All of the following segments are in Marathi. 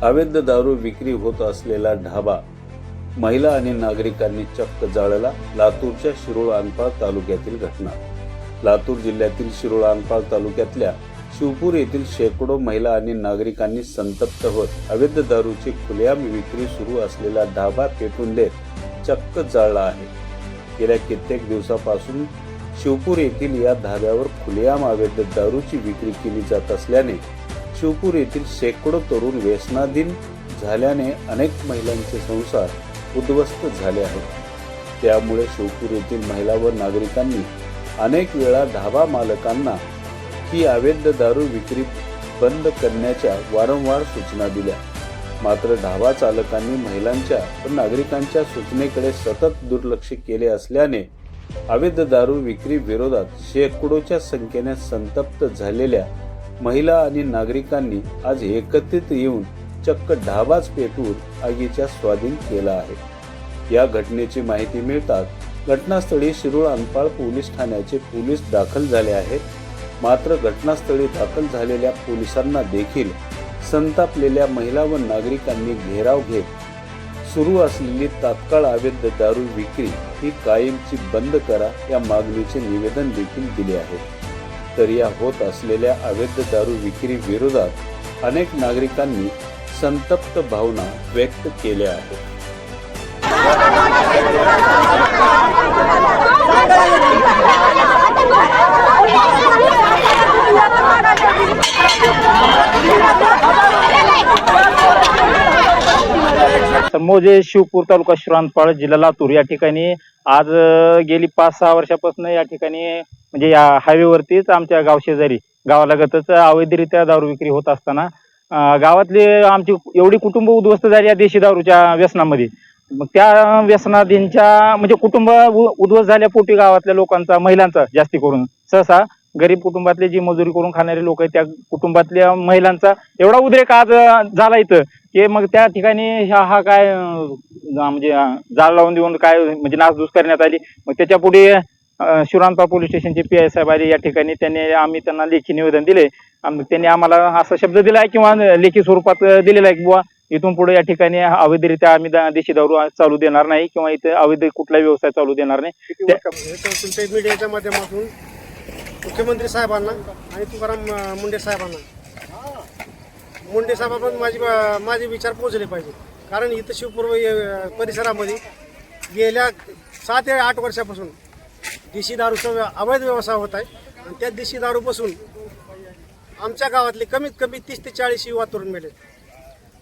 अवैध दारू विक्री होत असलेला ढाबा महिला आणि नागरिकांनी चक्क जाळला. लातूरच्या शिरोळ आनपाळ तालुक्यातील घटना. लातूर जिल्ह्यातील शिरोळ आनपाळ तालुक्यातल्या शिवपूर येथील शेकडो महिला आणि नागरिकांनी संतप्त होत अवैध दारूची खुलेआम विक्री सुरू असलेला ढाबा पेटवून देत चक्क जाळला आहे. गेल्या कित्येक दिवसापासून शिवपूर येथील या ढाब्यावर खुलेआम अवैध दारूची विक्री केली जात असल्याने शिवपूर येथील शेकडो तरुण व्यसनाधीन झाल्याने अनेक महिलांचे संसार उद्ध्वस्त झाले आहेत. त्यामुळे शिवपूर येथील महिला व नागरिकांनी अनेक वेळा ढाबा मालकांना ही अवैध दारू विक्री बंद करण्याच्या वारंवार सूचना दिल्या. मात्र ढाबा चालकांनी महिलांच्या व नागरिकांच्या सूचनेकडे सतत दुर्लक्ष केले असल्याने अवैध दारू विक्री विरोधात शेकडोच्या संख्येने संतप्त झालेल्या महिला आणि नागरिकांनी आज एकत्रित येऊन चक्क ढाबाच पेटवून आगीच्या स्वाधीन केला आहे. या घटनेची माहिती मिळताच घटनास्थळी शिरोळ आनपाळ पोलीस ठाण्याचे पोलीस दाखल झाले आहेत. मात्र घटनास्थळी दाखल झालेल्या पोलिसांना देखील संतापलेल्या महिला व नागरिकांनी घेराव घेत सुरू असलेली तात्काळ अवैध दारू विक्री ही कायमची बंद करा या मागणीचे निवेदन देखील दिले आहे. तर या होत असलेल्या अवैध दारू विक्री विरोधात अनेक नागरिकांनी संतप्त भावना व्यक्त केल्या आहेत. मोजे शिवपूर तालुका शिरोळ जिल्हा लातूर या ठिकाणी आज गेली 5-6 वर्षापासून या ठिकाणी म्हणजे या हायवेवरतीच आमच्या गाव शेजारी गावालगतच अवैधरित्या दारू विक्री होत असताना गावातले आमची एवढी कुटुंब उद्ध्वस्त झाली या देशी दारूच्या व्यसनामध्ये. मग त्या व्यसनाधीनच्या म्हणजे कुटुंब उद्ध्वस्त झाल्यापोटी गावातल्या लोकांचा महिलांचा जास्ती करून सहसा गरीब कुटुंबातले जी मजुरी करून खाणारे लोक आहेत त्या कुटुंबातल्या महिलांचा एवढा उद्रेक आज झाला इथं की मग त्या ठिकाणी हा काय म्हणजे जाळ लावून देऊन काय म्हणजे नासधूस करण्यात आली. मग त्याच्या पुढे शिरोळ आनपाळ पोलीस स्टेशनचे PI साहेब आले या ठिकाणी. आम्ही त्यांना लेखी निवेदन दिले. त्यांनी आम्हाला असा शब्द दिलाय किंवा लेखी स्वरूपात दिलेला आहे की बुवा इथून पुढे या ठिकाणी अवैधरित्या आम्ही देशी दारू चालू देणार नाही किंवा इथे अवैध कुठलाही व्यवसाय चालू देणार नाही. तुमच्या मीडियाच्या माध्यमातून मुख्यमंत्री साहेबांना आणि तुकाराम मुंडे साहेबांना माझे विचार पोहोचले पाहिजे. कारण इथं शिवपूर परिसरामध्ये गेल्या 7 ते 8 वर्षापासून देशी दारूचा अवैध व्यवसाय होत आहे. आणि त्या देशी दारूपासून आमच्या गावातले कमीत कमी 30 ते 40 युवा तरुण मेले,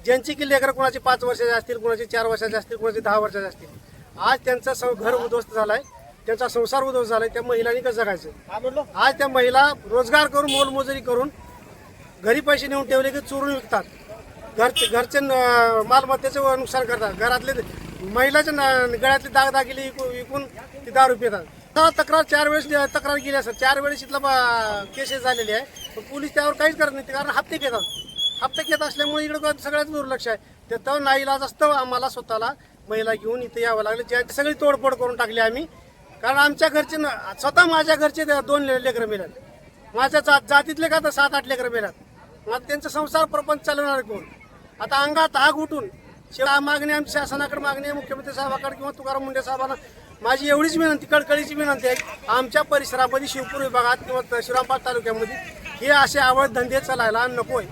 ज्यांची की लेकरं कोणाची 5 वर्षाचे असतील, कोणाची 4 वर्षाचे असतील, कोणाची 10 वर्षाचे असतील. आज त्यांचा घर उद्ध्वस्त झालाय, त्यांचा संसार उद्ध्वस्त झालाय. त्या महिलांनी कसं जगायचं? आज त्या महिला रोजगार करून मोलमजुरी करून घरी पैसे नेऊन ठेवले की चोरून विकतात. घरचे मालमत्तेचं नुकसान करतात. घरातले महिलाच्या गळ्यातले दागदागिले विकून ती दारू पितात. तक्रार 4 वेळेस तक्रार केली असेल, 4 वेळेस इथला केसेस झालेले आहे. पण पोलीस त्यावर काहीच करत नाही, कारण हप्ते घेत असल्यामुळे इकडं सगळ्याच दुर्लक्ष आहे. त्याचं नाईलाज असतं आम्हाला स्वतःला महिला घेऊन इथे यावं लागलं. ज्याची सगळी तोडफोड करून टाकली आम्ही. कारण आमच्या घरचे स्वतः माझ्या घरचे 2 लेकरं मिळाले, माझ्या जातीतले का तर 7-8 लेकरं मिळाले. मग त्यांचा संसार प्रपंच चालवणार कोण? आता अंगात आग उठून मागणी आमची शासनाकडे मागणी आहे, मुख्यमंत्री साहेबांकडे किंवा तुकाराम मुंडे साहेबांना माझी एवढीच विनंती, कळकळीची विनंती आहे. आमच्या परिसरामध्ये शिवपूर विभागात किंवा शिरोळ आनपाळ तालुक्यामध्ये हे असे अवैध धंदे चालायला नकोय.